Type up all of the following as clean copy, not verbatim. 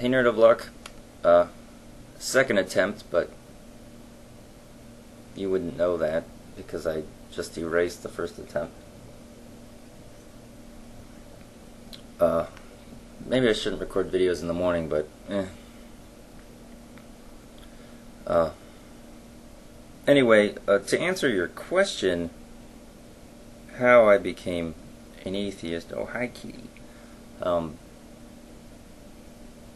Hey Nerd of Luck, second attempt, but you wouldn't know that because I just erased the first attempt. Maybe I shouldn't record videos in the morning, but anyway, to answer your question, how I became an atheist. Oh, hi, Kitty.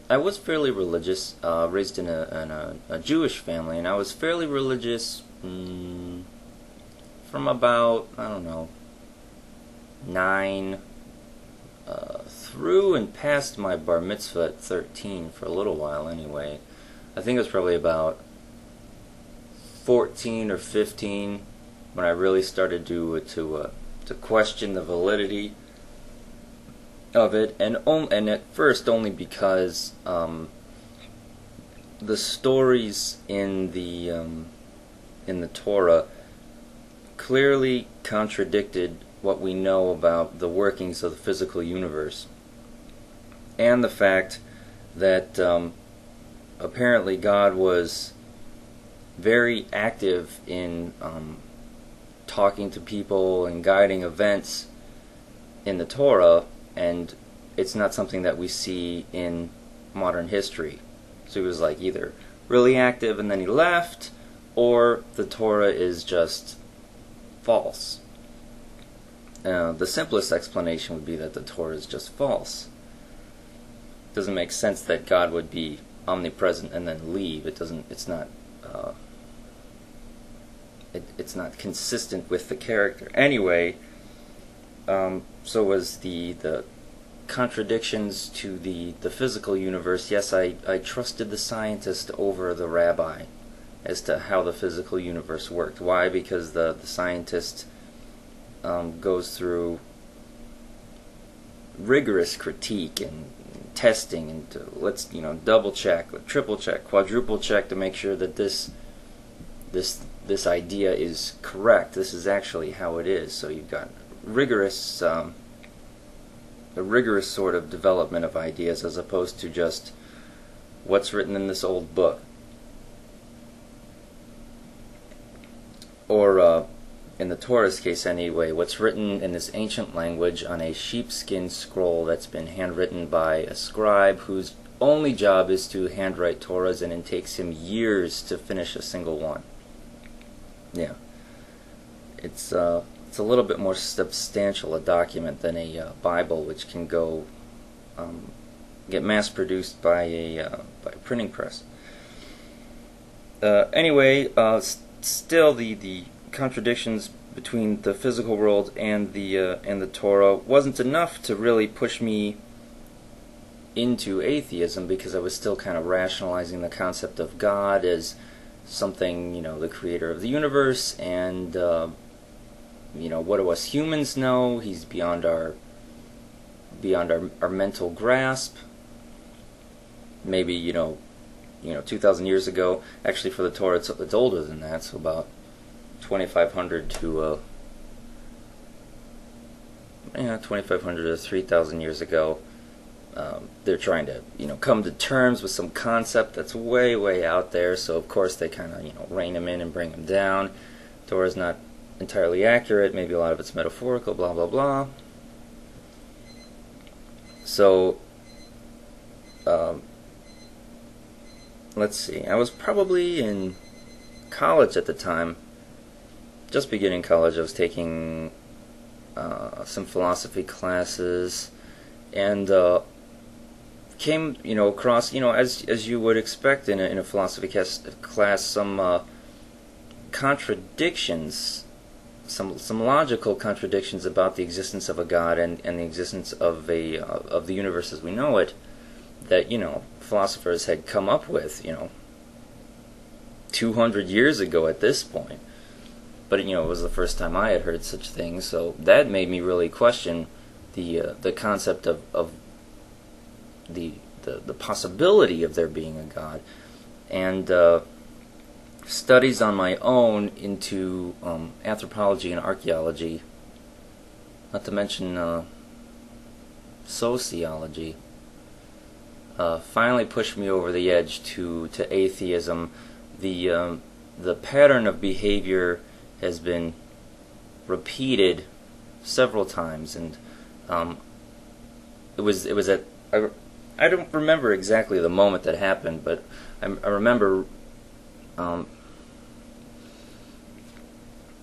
I was fairly religious, raised in a Jewish family, and I was fairly religious from about, I don't know, 9 through and past my bar mitzvah at 13 for a little while anyway. I think it was probably about 14 or 15 when I really started to question the validity of it, and at first only because the stories in the Torah clearly contradicted what we know about the workings of the physical universe, and the fact that apparently God was very active in talking to people and guiding events in the Torah, and it's not something that we see in modern history. So he was like either really active and then he left, or the Torah is just false. The simplest explanation would be that the Torah is just false. It doesn't make sense that God would be omnipresent and then leave. It's not consistent with the character. Anyway, so was the contradictions to the physical universe. Yes, I trusted the scientist over the rabbi as to how the physical universe worked. Why? Because the scientist goes through rigorous critique and testing, and let's double check, triple check, quadruple check to make sure that this idea is correct. This is actually how it is. So you've got rigorous a rigorous sort of development of ideas, as opposed to just what's written in this old book, or in the Torah's case anyway, what's written in this ancient language on a sheepskin scroll that's been handwritten by a scribe whose only job is to handwrite Torahs, and it takes him years to finish a single one. Yeah, it's a little bit more substantial a document than a Bible, which can go get mass-produced by a printing press. Anyway, still the contradictions between the physical world and the Torah wasn't enough to really push me into atheism, because I was still kind of rationalizing the concept of God as something, the creator of the universe, and what do us humans know? He's beyond our mental grasp. Maybe 2,000 years ago. Actually, for the Torah, it's older than that. So about 2,500 to 3,000 years ago. They're trying to come to terms with some concept that's way out there. So of course they kind of rein him in and bring him down. Torah's not entirely accurate. Maybe a lot of it's metaphorical. Blah blah blah. So let's see. I was probably in college at the time, just beginning college. I was taking some philosophy classes, and came across as you would expect in a philosophy class, some contradictions, some logical contradictions about the existence of a God and the existence of the universe as we know it, that philosophers had come up with 200 years ago at this point. But it was the first time I had heard such things, so that made me really question the concept of the possibility of there being a God. And studies on my own into anthropology and archaeology, not to mention sociology, finally pushed me over the edge to atheism. The pattern of behavior has been repeated several times, and it was at I don't remember exactly the moment that happened, but I remember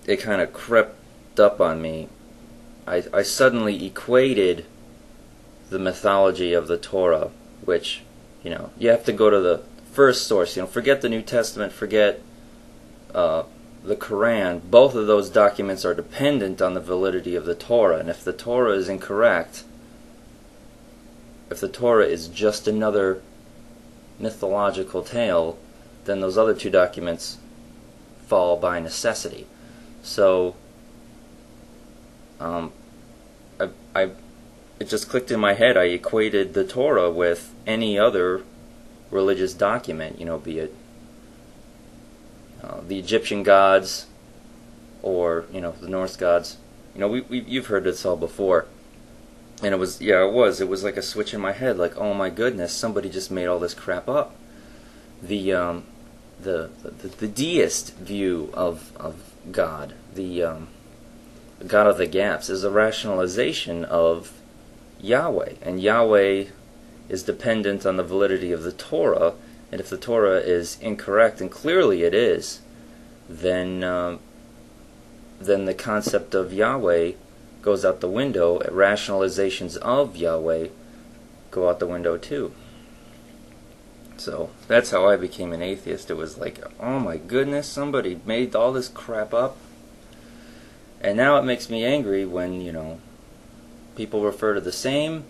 it kind of crept up on me. I suddenly equated the mythology of the Torah, which, you have to go to the first source. Forget the New Testament, forget the Quran. Both of those documents are dependent on the validity of the Torah, and if the Torah is incorrect, if the Torah is just another mythological tale, then those other two documents fall by necessity. So, it just clicked in my head. I equated the Torah with any other religious document, be it the Egyptian gods or the Norse gods. You've heard this all before, and it was like a switch in my head. Like, oh my goodness, somebody just made all this crap up. The deist view of God, the God of the gaps, is a rationalization of Yahweh, and Yahweh is dependent on the validity of the Torah, and if the Torah is incorrect, and clearly it is, then the concept of Yahweh goes out the window. Rationalizations of Yahweh go out the window too. So that's how I became an atheist. It was like, oh my goodness, somebody made all this crap up. And now it makes me angry when, people refer to the same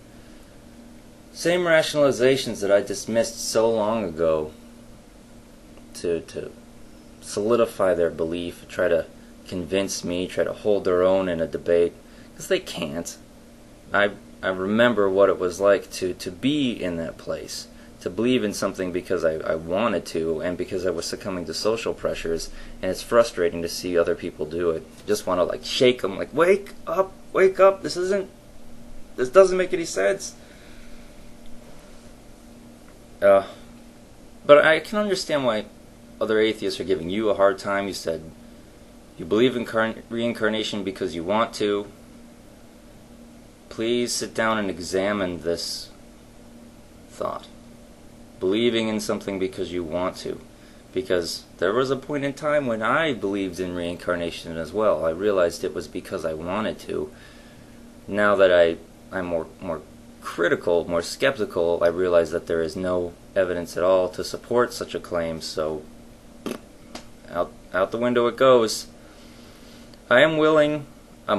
rationalizations that I dismissed so long ago to solidify their belief, try to convince me, try to hold their own in a debate, because they can't. I remember what it was like to be in that place, to believe in something because I wanted to, and because I was succumbing to social pressures, and it's frustrating to see other people do it. Just want to shake them, wake up, this doesn't make any sense. But I can understand why other atheists are giving you a hard time. You said you believe in reincarnation because you want to. Please sit down and examine this thought. Believing in something because you want to. Because there was a point in time when I believed in reincarnation as well. I realized it was because I wanted to. Now that I'm more critical, more skeptical, I realize that there is no evidence at all to support such a claim, so out the window it goes. I'm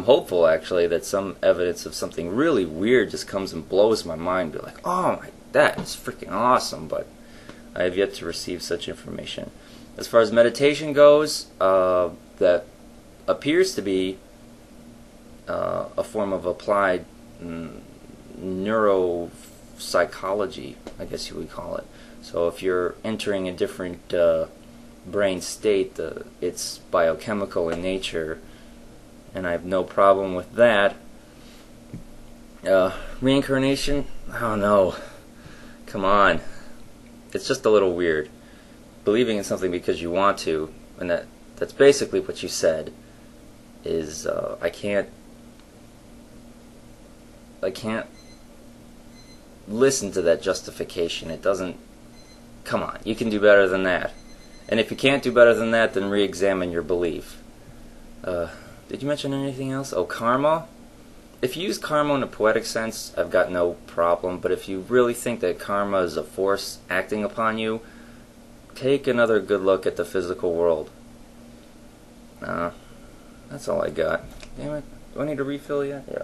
hopeful actually that some evidence of something really weird just comes and blows my mind. Be like, oh my, that is freaking awesome, but I have yet to receive such information. As far as meditation goes, that appears to be a form of applied neuropsychology, I guess you would call it. So if you're entering a different brain state, it's biochemical in nature, and I have no problem with that. Reincarnation? Oh no. Come on. It's just a little weird. Believing in something because you want to, and that's basically what you said, is I can't listen to that justification. It doesn't. Come on, you can do better than that. And if you can't do better than that, then re-examine your belief. Did you mention anything else? Oh, karma? If you use karma in a poetic sense, I've got no problem. But if you really think that karma is a force acting upon you, take another good look at the physical world. That's all I got. Damn it. Do I need to refill yet? Yeah.